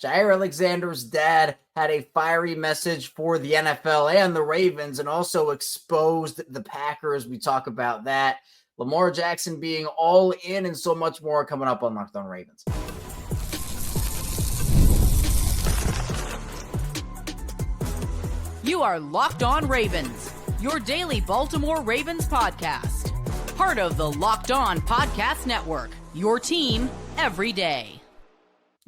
Jaire Alexander's dad had a fiery message for the NFL and the Ravens and also exposed the Packers. We talk about that. Lamar Jackson being all in and so much more coming up on Locked On Ravens. You are Locked On Ravens, your daily Baltimore Ravens podcast. Part of the Locked On Podcast Network, your team every day.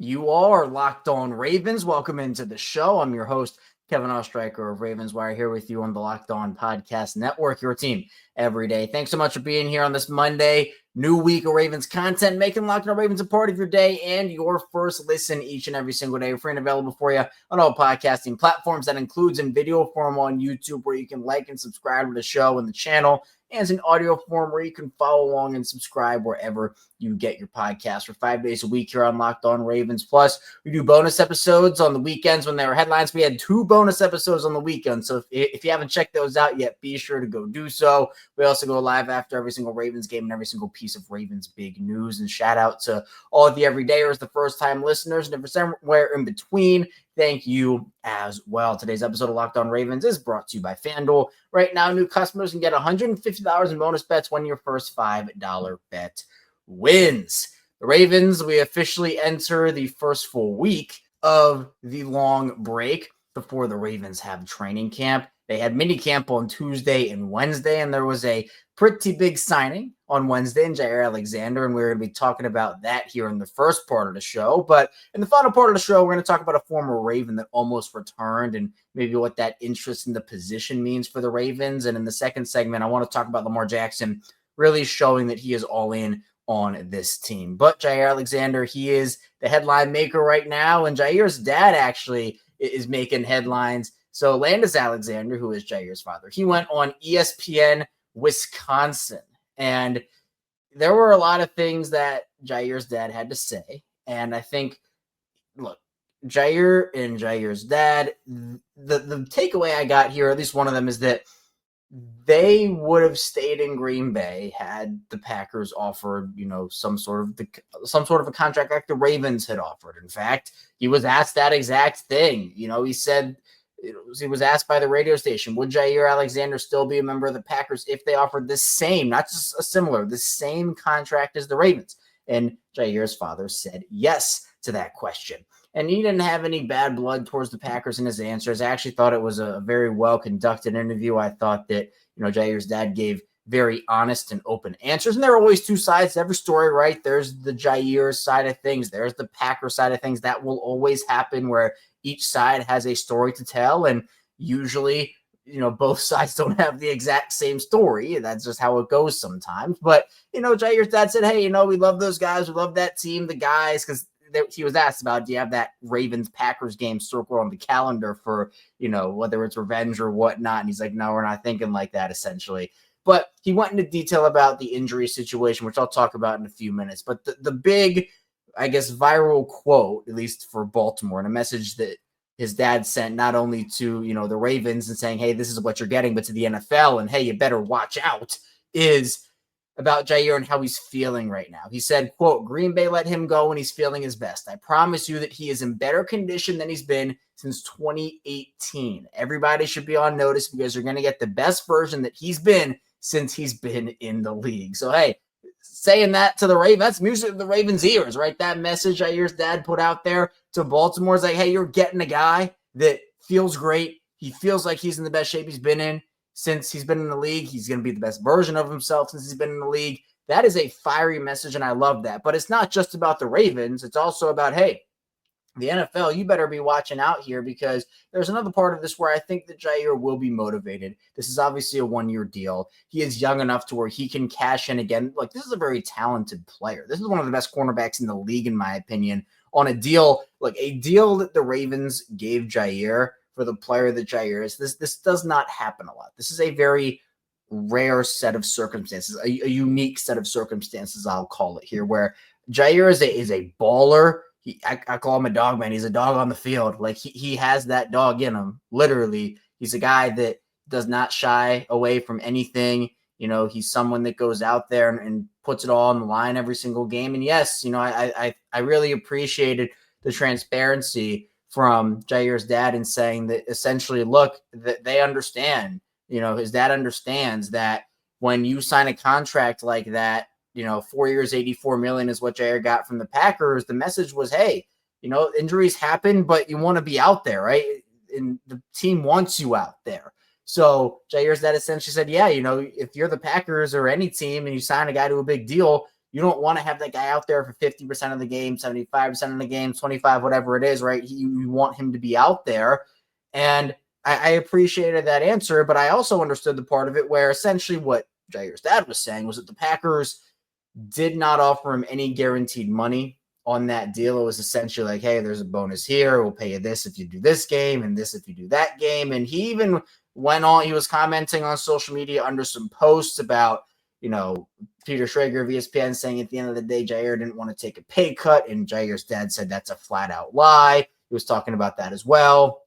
You are Locked On Ravens. Welcome into the show. I'm your host, Kevin Oestreicher of Ravens Wire, here with you on the Locked On Podcast Network, your team every day. Thanks so much for being here on this Monday. New week of Ravens content, making Locked On Ravens a part of your day and your first listen each and every single day. Free and available for you on all podcasting platforms. That includes in video form on YouTube, where you can like and subscribe to the show and the channel, and in audio form where you can follow along and subscribe wherever you get your podcast for 5 days a week here on Locked On Ravens. Plus, we do bonus episodes on the weekends when there were headlines. We had 2 bonus episodes on the weekend. So if you haven't checked those out yet, be sure to go do so. We also go live after every single Ravens game and every single piece of Ravens big news. And shout out to all of the everydayers, the first-time listeners, and if somewhere in between, thank you as well. Today's episode of Locked On Ravens is brought to you by FanDuel. Right now, new customers can get $150 in bonus bets when your first $5 bet wins. The Ravens, we officially enter the first full week of the long break before the Ravens have training camp. They had mini camp on Tuesday and Wednesday, and there was a pretty big signing on Wednesday in Jaire Alexander, and we're going to be talking about that here in the first part of the show. But in the final part of the show, we're going to talk about a former Raven that almost returned and maybe what that interest in the position means for the Ravens. And in the second segment, I want to talk about Lamar Jackson really showing that he is all in on this team. But Jaire Alexander, he is the headline maker right now, and Jaire's dad actually is making headlines. So Landis Alexander, who is Jaire's father, he went on ESPN Wisconsin, and there were a lot of things that Jaire's dad had to say. And I think, look, Jaire and Jaire's dad, the takeaway I got here, at least one of them, is that they would have stayed in Green Bay had the Packers offered, some sort of a contract like the Ravens had offered. In fact, he was asked that exact thing. He said, he was asked by the radio station, would Jaire Alexander still be a member of the Packers if they offered the same, not just a similar, the same contract as the Ravens? And Jaire's father said yes to that question. And he didn't have any bad blood towards the Packers in his answers. I actually thought it was a very well-conducted interview. I thought that, Jaire's dad gave very honest and open answers. And there are always two sides to every story, right? There's the Jaire side of things. There's the Packer side of things. That will always happen, where each side has a story to tell. And usually, both sides don't have the exact same story. That's just how it goes sometimes. But, Jaire's dad said, hey, we love those guys. We love that team, the guys, because he was asked about, do you have that Ravens-Packers game circled on the calendar for, whether it's revenge or whatnot? And he's like, no, we're not thinking like that, essentially. But he went into detail about the injury situation, which I'll talk about in a few minutes. But the big, I guess, viral quote, at least for Baltimore, and a message that his dad sent not only to, the Ravens and saying, hey, this is what you're getting, but to the NFL and, hey, you better watch out, is about Jaire and how he's feeling right now. He said, quote, Green Bay let him go when he's feeling his best. I promise you that he is in better condition than he's been since 2018. Everybody should be on notice because you're going to get the best version that he's been since he's been in the league. So, hey, saying that to the Ravens, that's music to the Ravens' ears, right? That message Jaire's dad put out there to Baltimore is like, hey, you're getting a guy that feels great. He feels like he's in the best shape he's been in since he's been in the league. He's going to be the best version of himself since he's been in the league. That is a fiery message, and I love that. But it's not just about the Ravens. It's also about, hey, the NFL, you better be watching out here, because there's another part of this where I think that Jaire will be motivated. This is obviously a one-year deal. He is young enough to where he can cash in again. Like, this is a very talented player. This is one of the best cornerbacks in the league, in my opinion, on a deal, like a deal that the Ravens gave Jaire for the player that Jaire is. This does not happen a lot. This is a very rare set of circumstances, a unique set of circumstances, I'll call it here, where Jaire is a baller. I call him a dog man. He's a dog on the field. Like, he has that dog in him. Literally, he's a guy that does not shy away from anything. He's someone that goes out there and puts it all on the line every single game. And yes, I really appreciated the transparency from Jaire's dad and saying that essentially, look, that they understand, his dad understands that when you sign a contract like that, 4 years, $84 million is what Jaire got from the Packers. The message was, hey, injuries happen, but you want to be out there, right? And the team wants you out there. So Jaire's dad essentially said, yeah, if you're the Packers or any team and you sign a guy to a big deal, you don't want to have that guy out there for 50% of the game, 75% of the game, 25, whatever it is, right? You want him to be out there. And I appreciated that answer, but I also understood the part of it where essentially what Jaire's dad was saying was that the Packers did not offer him any guaranteed money on that deal. It was essentially like, hey, there's a bonus here. We'll pay you this if you do this game and this if you do that game. And he even went on, he was commenting on social media under some posts about, Peter Schrager of ESPN saying at the end of the day, Jaire didn't want to take a pay cut. And Jaire's dad said that's a flat out lie. He was talking about that as well,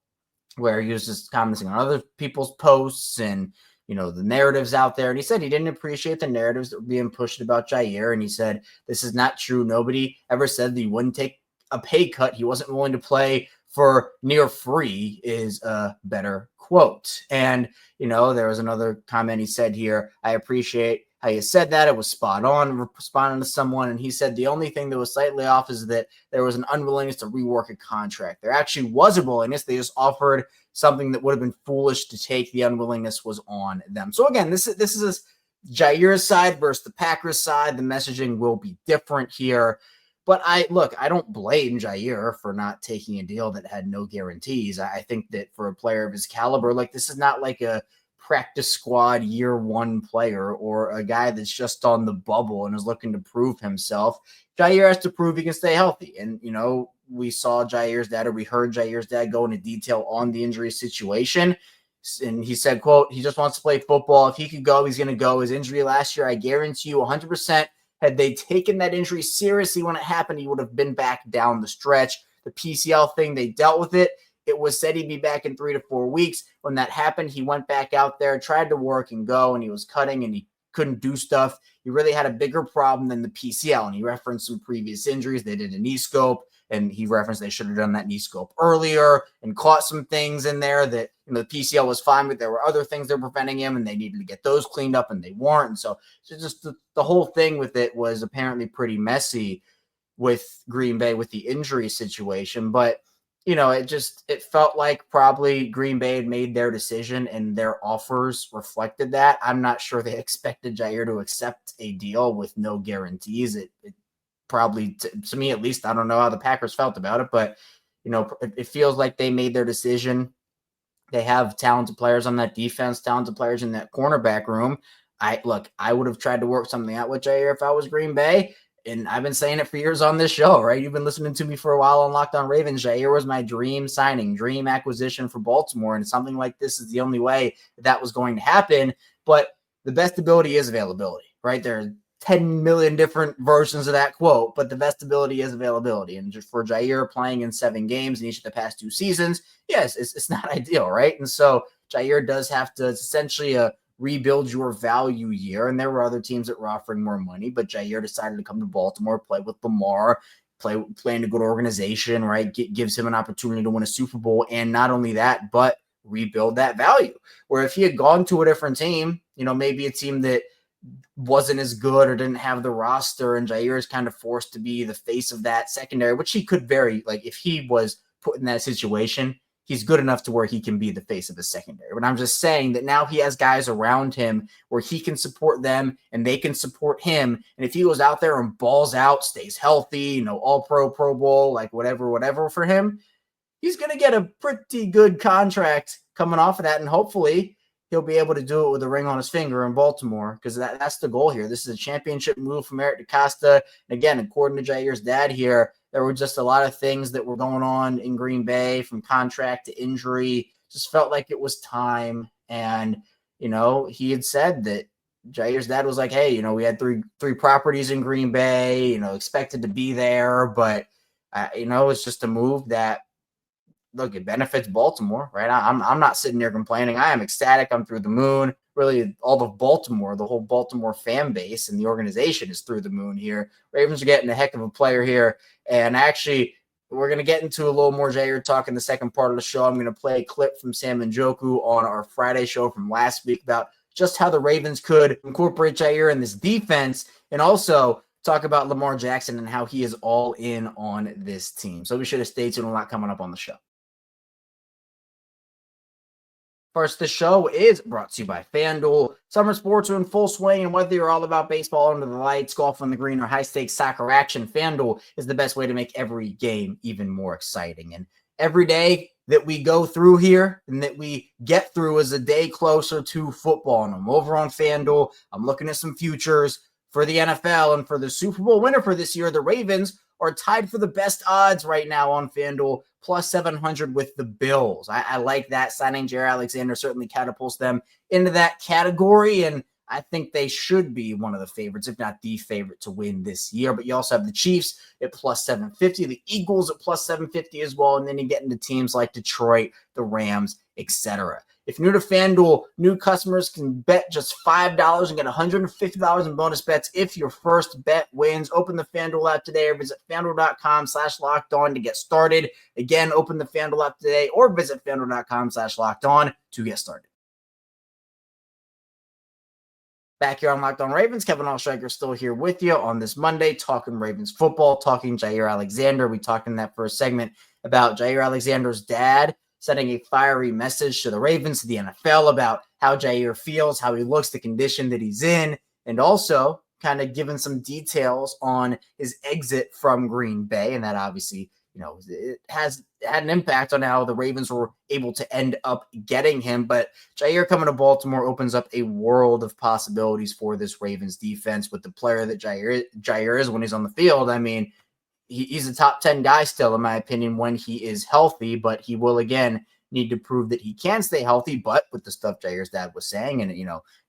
where he was just commenting on other people's posts and, the narratives out there. And he said he didn't appreciate the narratives that were being pushed about Jaire. And he said, this is not true. Nobody ever said that he wouldn't take a pay cut. He wasn't willing to play for near free is a better quote. And, there was another comment he said here. I appreciate how you said that. It was spot on, responding to someone. And he said the only thing that was slightly off is that there was an unwillingness to rework a contract. There actually was a willingness. They just offered something that would have been foolish to take. The unwillingness was on them. So again, this is Jaire's side versus the Packers side. The messaging will be different here. But I don't blame Jaire for not taking a deal that had no guarantees. I think that for a player of his caliber, this is not like a practice squad year one player or a guy that's just on the bubble and is looking to prove himself. Jaire has to prove he can stay healthy. And, we saw Jaire's dad, or we heard Jaire's dad go into detail on the injury situation. And he said, quote, he just wants to play football. If he could go, he's going to go. His injury last year, I guarantee you 100%, had they taken that injury seriously when it happened, he would have been back down the stretch. The PCL thing, they dealt with it. It was said he'd be back in 3 to 4 weeks. When that happened, he went back out there, tried to work and go, and he was cutting and he couldn't do stuff. He really had a bigger problem than the PCL. And he referenced some previous injuries. They did a knee scope, and he referenced they should have done that knee scope earlier and caught some things in there that the PCL was fine, but there were other things that were preventing him, and they needed to get those cleaned up, and they weren't. And so just the whole thing with it was apparently pretty messy with Green Bay with the injury situation. But it felt like probably Green Bay had made their decision and their offers reflected that. I'm not sure they expected Jaire to accept a deal with no guarantees. It probably, to me at least, I don't know how the Packers felt about it, but it feels like they made their decision. They have talented players on that defense, talented players in that cornerback room. I would have tried to work something out with Jaire if I was Green Bay. And I've been saying it for years on this show, right? You've been listening to me for a while on Locked On Ravens. Jaire was my dream signing, dream acquisition for Baltimore. And something like this is the only way that was going to happen. But the best ability is availability, right? There are 10 million different versions of that quote, but the best ability is availability. And just for Jaire playing in 7 games in each of the past 2 seasons, yes, it's not ideal, right? And so Jaire does have to essentially rebuild your value year. And there were other teams that were offering more money, but Jaire decided to come to Baltimore, play with Lamar, play in a good organization, right? Gives him an opportunity to win a Super Bowl. And not only that, but rebuild that value. Where if he had gone to a different team, maybe a team that wasn't as good or didn't have the roster, and Jaire is kind of forced to be the face of that secondary, which he could if he was put in that situation, he's good enough to where he can be the face of the secondary. But I'm just saying that now he has guys around him where he can support them and they can support him. And if he goes out there and balls out, stays healthy, all Pro Bowl, whatever for him, he's going to get a pretty good contract coming off of that. And hopefully he'll be able to do it with a ring on his finger in Baltimore, because that's the goal here. This is a championship move from Eric DeCosta. And again, according to Jaire's dad here, there were just a lot of things that were going on in Green Bay, from contract to injury. Just felt like it was time. And, he had said that Jaire's dad was like, hey, we had three properties in Green Bay, expected to be there. But, it's just a move that, look, it benefits Baltimore, right? I'm not sitting there complaining. I am ecstatic. I'm through the moon. Really, all of Baltimore, the whole Baltimore fan base and the organization is through the moon here. Ravens are getting a heck of a player here. And actually, we're going to get into a little more Jaire talk in the second part of the show. I'm going to play a clip from Sam Njoku on our Friday show from last week about just how the Ravens could incorporate Jaire in this defense, and also talk about Lamar Jackson and how he is all in on this team. So be sure to stay tuned. A lot coming up on the show. First, the show is brought to you by FanDuel. Summer sports are in full swing, and whether you're all about baseball under the lights, golf on the green, or high-stakes soccer action, FanDuel is the best way to make every game even more exciting. And every day that we go through here and that we get through is a day closer to football. And I'm over on FanDuel. I'm looking at some futures for the NFL and for the Super Bowl winner for this year. The Ravens are tied for the best odds right now on FanDuel, plus 700 with the Bills. I like that. Signing Jaire Alexander certainly catapults them into that category, and I think they should be one of the favorites, if not the favorite, to win this year. But you also have the Chiefs at plus 750, the Eagles at plus 750 as well, and then you get into teams like Detroit, the Rams, etc. If you're new to FanDuel, new customers can bet just $5 and get $150 in bonus bets if your first bet wins. Open the FanDuel app today or visit FanDuel.com/lockedon to get started. Again, open the FanDuel app today or visit FanDuel.com/lockedon to get started. Back here on Locked On Ravens, Kevin Oestreicher still here with you on this Monday, talking Ravens football, talking Jaire Alexander. We talked in that first segment about Jaire Alexander's dad sending a fiery message to the Ravens, to the NFL, about how Jaire feels, how he looks, the condition that he's in, and also kind of giving some details on his exit from Green Bay. And that obviously, it has had an impact on how the Ravens were able to end up getting him. But Jaire coming to Baltimore opens up a world of possibilities for this Ravens defense with the player that Jaire is when he's on the field. I mean, he's a top 10 guy still, in my opinion, when he is healthy, but he will, again, need to prove that he can stay healthy. But with the stuff Jaire's dad was saying and,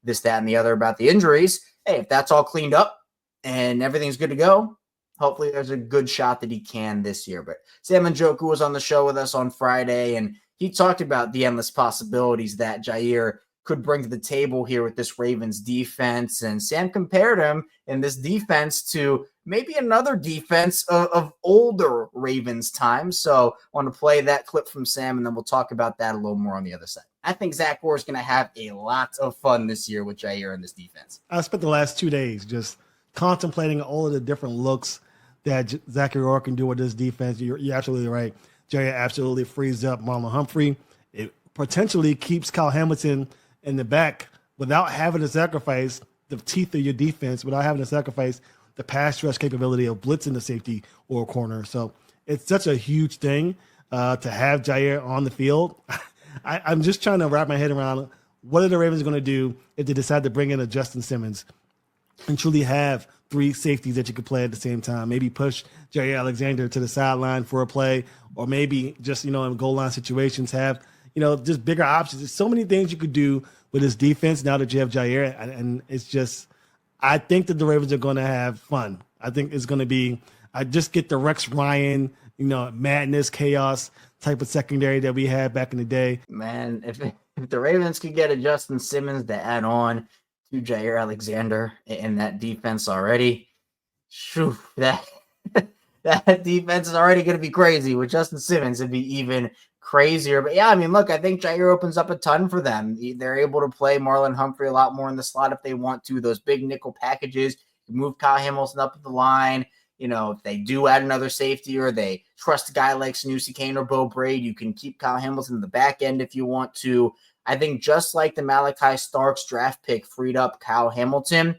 this, that, and the other about the injuries, hey, if that's all cleaned up and everything's good to go, hopefully there's a good shot that he can this year. But Sam Njoku was on the show with us on Friday, and he talked about the endless possibilities that Jaire could bring to the table here with this Ravens defense. And Sam compared him in this defense to maybe another defense of older Ravens time. So I want to play that clip from Sam, and then we'll talk about that a little more on the other side. I think Zach Orr is going to have a lot of fun this year with Jaire in this defense. I spent the last 2 days just contemplating all of the different looks that Zachary Orr can do with this defense. You're absolutely right. Jaire absolutely frees up Marlon Humphrey. It potentially keeps Kyle Hamilton in the back without having to sacrifice the teeth of your defense, without having to sacrifice the pass rush capability of blitzing the safety or corner. So it's such a huge thing to have Jaire on the field. I'm just trying to wrap my head around what are the Ravens going to do if they decide to bring in a Justin Simmons and truly have three safeties that you could play at the same time. Maybe push Jaire Alexander to the sideline for a play, or maybe just, in goal line situations have, just bigger options. There's so many things you could do with this defense now that you have Jaire, and it's just, I think that the Ravens are going to have fun. I think it's going to be, I just get the Rex Ryan, madness, chaos type of secondary that we had back in the day. Man, if the Ravens could get a Justin Simmons to add on to Jaire Alexander in that defense already, that defense is already going to be crazy. With Justin Simmons, it'd be even crazier. But yeah, I mean, look, I think Jaire opens up a ton for them. They're able to play Marlon Humphrey a lot more in the slot if they want to. Those big nickel packages, move Kyle Hamilton up the line. If they do add another safety or they trust a guy like Sanusi Kane or Bo Braid, you can keep Kyle Hamilton in the back end if you want to. I think just like the Malaki Starks draft pick freed up Kyle Hamilton,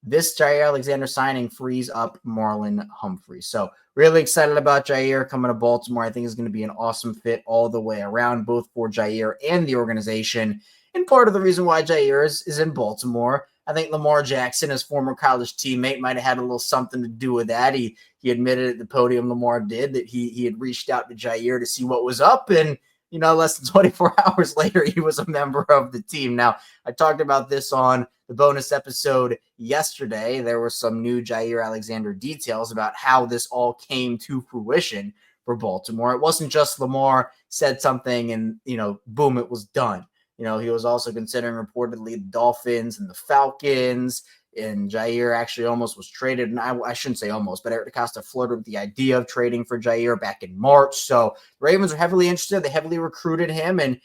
this Jaire Alexander signing frees up Marlon Humphrey. So really excited about Jaire coming to Baltimore. I think it's going to be an awesome fit all the way around, both for Jaire and the organization. And part of the reason why Jaire is in Baltimore, I think Lamar Jackson, his former college teammate, might have had a little something to do with that. He admitted at the podium, Lamar did, that he had reached out to Jaire to see what was up, and less than 24 hours later, he was a member of the team. Now, I talked about this on the bonus episode yesterday. There were some new Jaire Alexander details about how this all came to fruition for Baltimore. It wasn't just Lamar said something and, boom, it was done. He was also considering reportedly the Dolphins and the Falcons. and Jaire actually almost was traded. And I shouldn't say almost, but Eric DeCosta flirted with the idea of trading for Jaire back in March. So the Ravens are heavily interested. They heavily recruited him, and,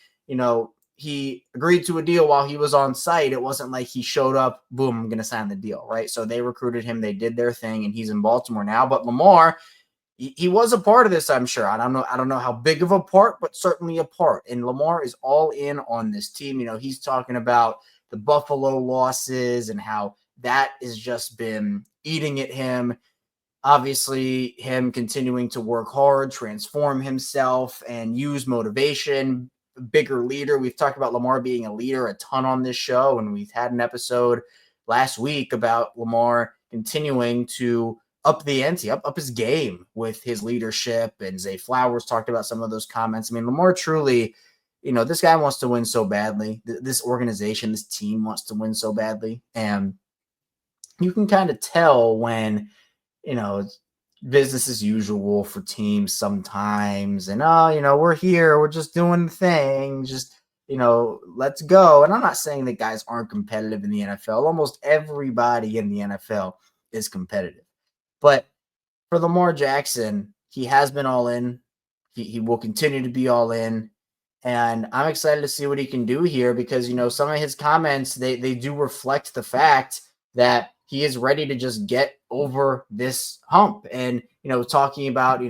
he agreed to a deal while he was on site. It wasn't like he showed up, boom, I'm going to sign the deal, right? So they recruited him. They did their thing, and he's in Baltimore now. But Lamar, he was a part of this, I'm sure. I don't know how big of a part, but certainly a part. And Lamar is all in on this team. He's talking about the Buffalo losses and how that has just been eating at him. Obviously, him continuing to work hard, transform himself, and use motivation, bigger leader. We've talked about Lamar being a leader a ton on this show, and we've had an episode last week about Lamar continuing to up the ante, up his game with his leadership. And Zay Flowers talked about some of those comments. I mean, Lamar truly, this guy wants to win so badly. This organization, this team wants to win so badly. And you can kind of tell when, it's business as usual for teams sometimes. And, we're here, we're just doing the thing, just, let's go. And I'm not saying that guys aren't competitive in the NFL. Almost everybody in the NFL is competitive. But for Lamar Jackson, he has been all in. He will continue to be all in. And I'm excited to see what he can do here because, some of his comments, they do reflect the fact that he is ready to just get over this hump. And, talking about,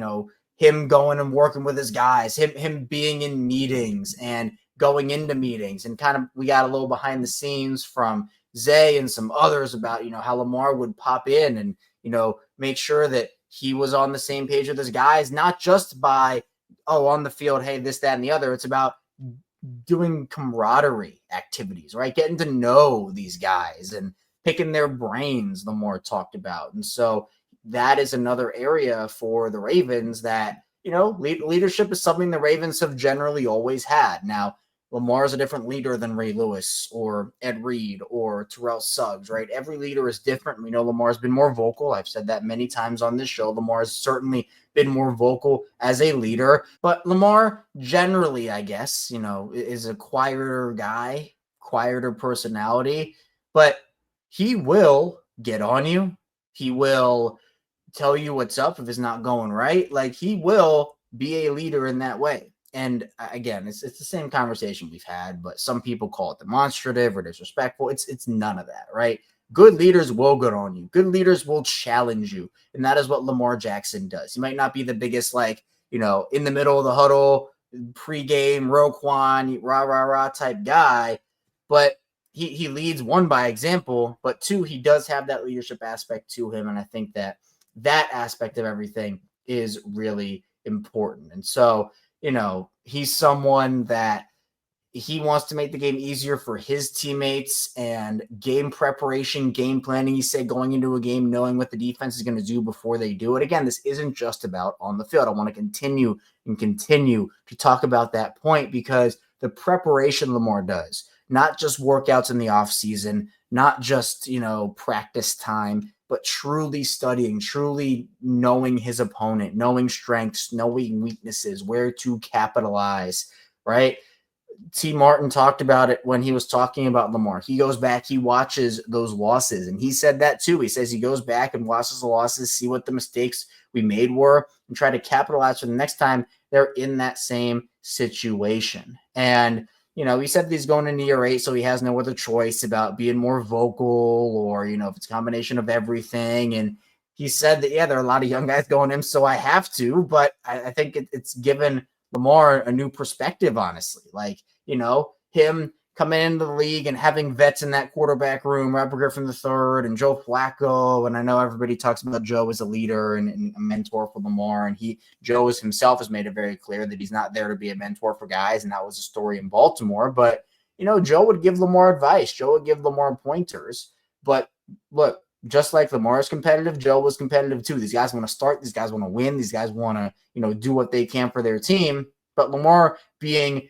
him going and working with his guys, him being in meetings and going into meetings. And kind of we got a little behind the scenes from Zay and some others about, how Lamar would pop in and, make sure that he was on the same page with his guys, not just by, on the field, hey, this, that, and the other. It's about doing camaraderie activities, right? Getting to know these guys and picking their brains, Lamar talked about. And so that is another area for the Ravens that, leadership is something the Ravens have generally always had. Now, Lamar is a different leader than Ray Lewis or Ed Reed or Terrell Suggs, right? Every leader is different. We know Lamar's been more vocal. I've said that many times on this show. Lamar has certainly been more vocal as a leader. But Lamar generally, I guess, is a quieter guy, quieter personality. But he will get on you. He will tell you what's up if it's not going right. Like, he will be a leader in that way. And again, it's the same conversation we've had, but some people call it demonstrative or disrespectful. It's none of that, right? Good leaders will get on you. Good leaders will challenge you. And that is what Lamar Jackson does. He might not be the biggest, in the middle of the huddle, pregame, Roquan, rah type guy, but he leads, one, by example, but two, he does have that leadership aspect to him. And I think that aspect of everything is really important. And so, he's someone that he wants to make the game easier for his teammates and game preparation, game planning. He said going into a game, knowing what the defense is going to do before they do it. Again, this isn't just about on the field. I want to continue to talk about that point because the preparation Lamar does, not just workouts in the off season, not just, practice time, but truly studying, truly knowing his opponent, knowing strengths, knowing weaknesses, where to capitalize, right? T. Martin talked about it when he was talking about Lamar. He goes back, he watches those losses, and he said that too. He says he goes back and watches the losses, see what the mistakes we made were, and try to capitalize for the next time they're in that same situation. And he said that he's going into year 8, so he has no other choice about being more vocal or, if it's a combination of everything. And he said that, there are a lot of young guys going in, so I have to. But I think it's given Lamar a new perspective, honestly. Him coming into the league and having vets in that quarterback room, Robert Griffin III and Joe Flacco. And I know everybody talks about Joe as a leader and a mentor for Lamar. And Joe himself has made it very clear that he's not there to be a mentor for guys. And that was a story in Baltimore. But, Joe would give Lamar advice. Joe would give Lamar pointers. But look, just like Lamar is competitive, Joe was competitive too. These guys want to start. These guys want to win. These guys want to, do what they can for their team. But Lamar being,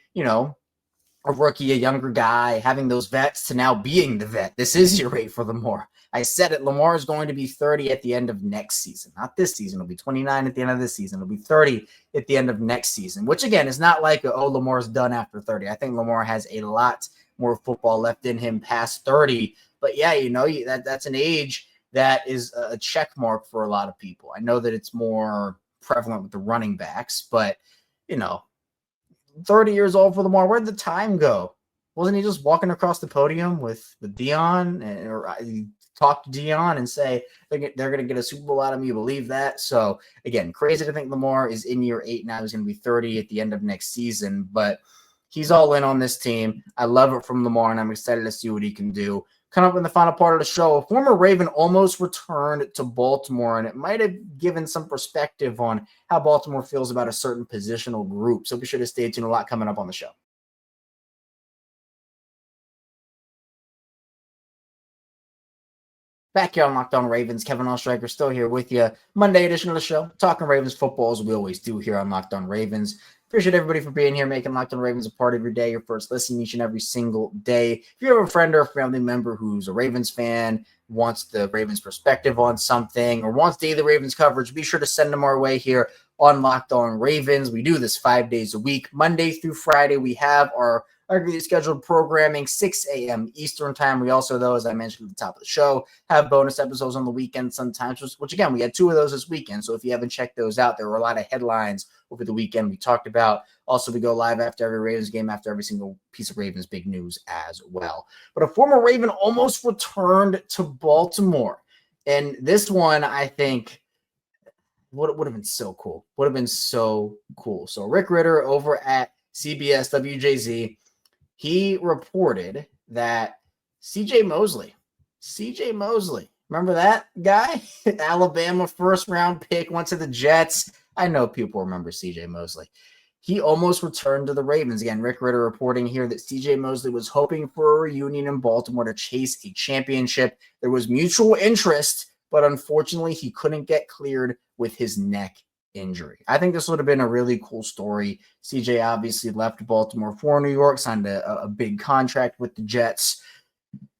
a rookie, a younger guy, having those vets to now being the vet. This is your rate for Lamar. I said it. Lamar is going to be 30 at the end of next season. Not this season. It'll be 29 at the end of this season. It'll be 30 at the end of next season, which again is not like, Lamar's done after 30. I think Lamar has a lot more football left in him past 30. But yeah, that's an age that is a check mark for a lot of people. I know that it's more prevalent with the running backs, but 30 years old for Lamar, where'd the time go? Wasn't he just walking across the podium with Dion, or talk to Dion and say they're going to get a Super Bowl out of me? You believe that? So again, crazy to think Lamar is in year 8 now. He's going to be 30 at the end of next season, but he's all in on this team. I love it from Lamar, and I'm excited to see what he can do. Coming up in the final part of the show, a former Raven almost returned to Baltimore, and it might have given some perspective on how Baltimore feels about a certain positional group. So be sure to stay tuned. A lot coming up on the show. Back here on Locked On Ravens, Kevin Oestreicher still here with you. Monday edition of the show, talking Ravens football as we always do here on Locked On Ravens. Appreciate everybody for being here, making Locked On Ravens a part of your day, your first listen each and every single day. If you have a friend or a family member who's a Ravens fan, wants the Ravens perspective on something, or wants daily Ravens coverage, be sure to send them our way here on Locked On Ravens. We do this 5 days a week. Monday through Friday, we have our regularly scheduled programming, 6 a.m. Eastern time. We also, though, as I mentioned at the top of the show, have bonus episodes on the weekend sometimes, which again, we had 2 of those this weekend. So if you haven't checked those out, there were a lot of headlines over the weekend we talked about. Also, we go live after every Ravens game, after every single piece of Ravens big news as well. But a former Raven almost returned to Baltimore. And this one, I think, would have been so cool. Would have been so cool. So Rick Ritter over at CBS WJZ, he reported that CJ Mosley, remember that guy? Alabama first-round pick, went to the Jets. I know people remember CJ Mosley. He almost returned to the Ravens. Again, Rick Ritter reporting here that CJ Mosley was hoping for a reunion in Baltimore to chase a championship. There was mutual interest, but unfortunately he couldn't get cleared with his neck injury. I think this would have been a really cool story. CJ obviously left Baltimore for New York, signed a big contract with the Jets.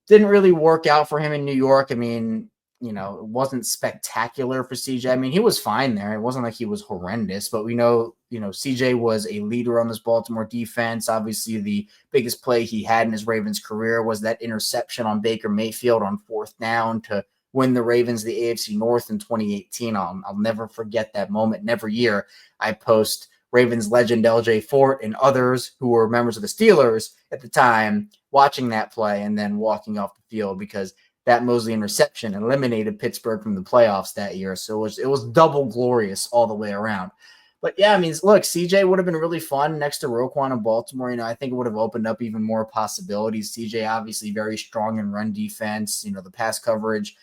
Didn't really work out for him in New York. I mean, it wasn't spectacular for CJ. I mean, he was fine there. It wasn't like he was horrendous, but we know, CJ was a leader on this Baltimore defense. Obviously, the biggest play he had in his Ravens career was that interception on Baker Mayfield on 4th down to win the Ravens the AFC North in 2018. I'll never forget that moment. And every year I post Ravens legend LJ Fort and others who were members of the Steelers at the time watching that play and then walking off the field, because that Mosley interception eliminated Pittsburgh from the playoffs that year. So it was double glorious all the way around. But yeah, I mean, look, CJ would have been really fun next to Roquan in Baltimore. I think it would have opened up even more possibilities. CJ obviously very strong in run defense. The pass coverage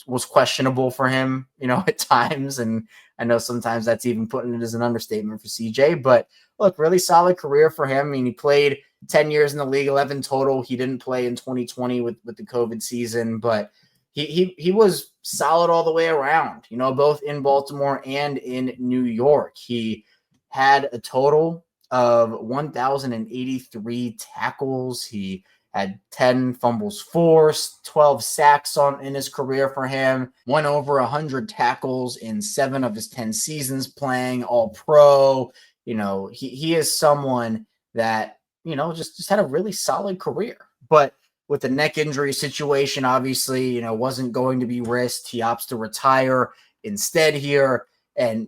was questionable for him, at times. And I know sometimes that's even putting it as an understatement for CJ. But look, really solid career for him. I mean, he played 10 years in the league, 11 total. He didn't play in 2020 with the COVID season, but he was solid all the way around, both in Baltimore and in New York. He had a total of 1,083 tackles. He had 10 fumbles forced, 12 sacks in his career for him, won over 100 tackles in 7 of his 10 seasons playing, all pro. He is someone that, just had a really solid career. But with the neck injury situation, obviously, wasn't going to be risked. He opts to retire instead here. And,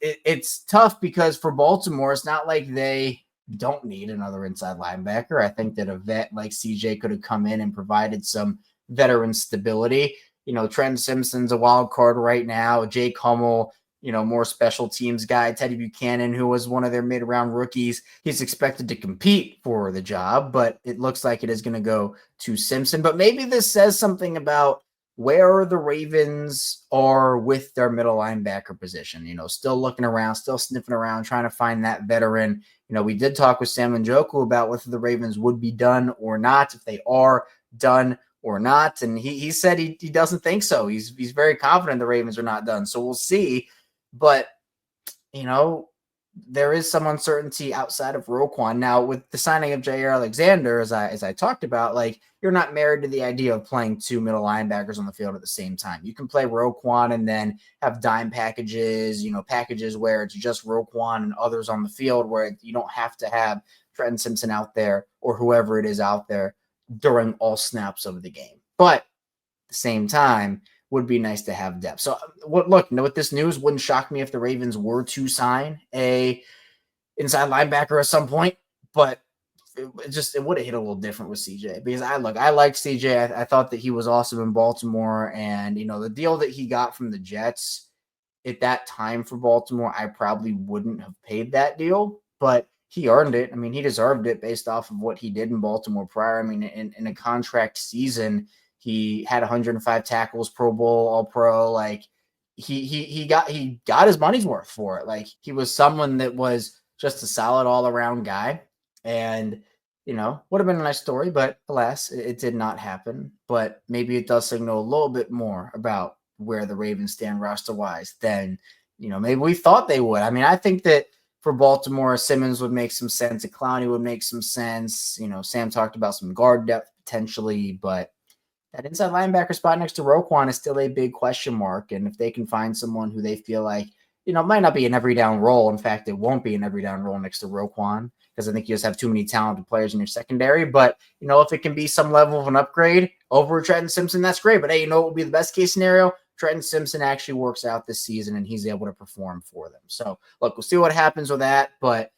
it's tough because for Baltimore, it's not like they don't need another inside linebacker. I think that a vet like CJ could have come in and provided some veteran stability. Trent Simpson's a wild card right now. Jake Hummel, more special teams guy. Teddy Buchanan, who was one of their mid-round rookies, he's expected to compete for the job, but it looks like it is going to go to Simpson. But maybe this says something about where the Ravens are with their middle linebacker position. Still looking around, still sniffing around, trying to find that veteran. We did talk with Sam Njoku about whether the Ravens would be done or not, if they are done or not. And he said he doesn't think so. He's very confident the Ravens are not done. So we'll see. But, there is some uncertainty outside of Roquan. Now, with the signing of Jaire Alexander, as I talked about, you're not married to the idea of playing 2 middle linebackers on the field at the same time. You can play Roquan and then have dime packages, packages where it's just Roquan and others on the field, where you don't have to have Trenton Simpson out there or whoever it is out there during all snaps of the game. But at the same time, would be nice to have depth. So with this news, wouldn't shock me if the Ravens were to sign a inside linebacker at some point, but it would have hit a little different with CJ because I liked CJ. I thought that he was awesome in Baltimore, and the deal that he got from the Jets at that time for Baltimore, I probably wouldn't have paid that deal, but he earned it. I mean, he deserved it based off of what he did in Baltimore prior. I mean, in a contract season, he had 105 tackles, Pro Bowl, All Pro. Like he got his money's worth for it. Like he was someone that was just a solid all around guy, and would have been a nice story, but alas, it did not happen. But maybe it does signal a little bit more about where the Ravens stand roster wise than maybe we thought they would. I mean, I think that for Baltimore, Simmons would make some sense. Clowney would make some sense. Sam talked about some guard depth potentially, but that inside linebacker spot next to Roquan is still a big question mark. And if they can find someone who they feel like, might not be an every down role. In fact, it won't be an every down role next to Roquan because I think you just have too many talented players in your secondary. But, if it can be some level of an upgrade over Trenton Simpson, that's great. But, hey, what would be the best case scenario? Trenton Simpson actually works out this season and he's able to perform for them. So, look, we'll see what happens with that. But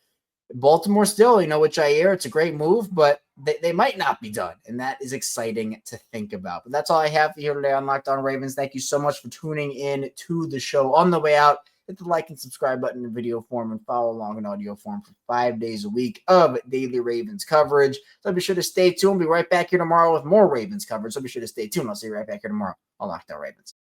Baltimore still, with Jaire, it's a great move, but they might not be done. And that is exciting to think about. But that's all I have for you today on Locked On Ravens. Thank you so much for tuning in to the show. On the way out, hit the like and subscribe button in video form and follow along in audio form for 5 days a week of daily Ravens coverage. So be sure to stay tuned. We'll be right back here tomorrow with more Ravens coverage. So be sure to stay tuned. I'll see you right back here tomorrow on Locked On Ravens.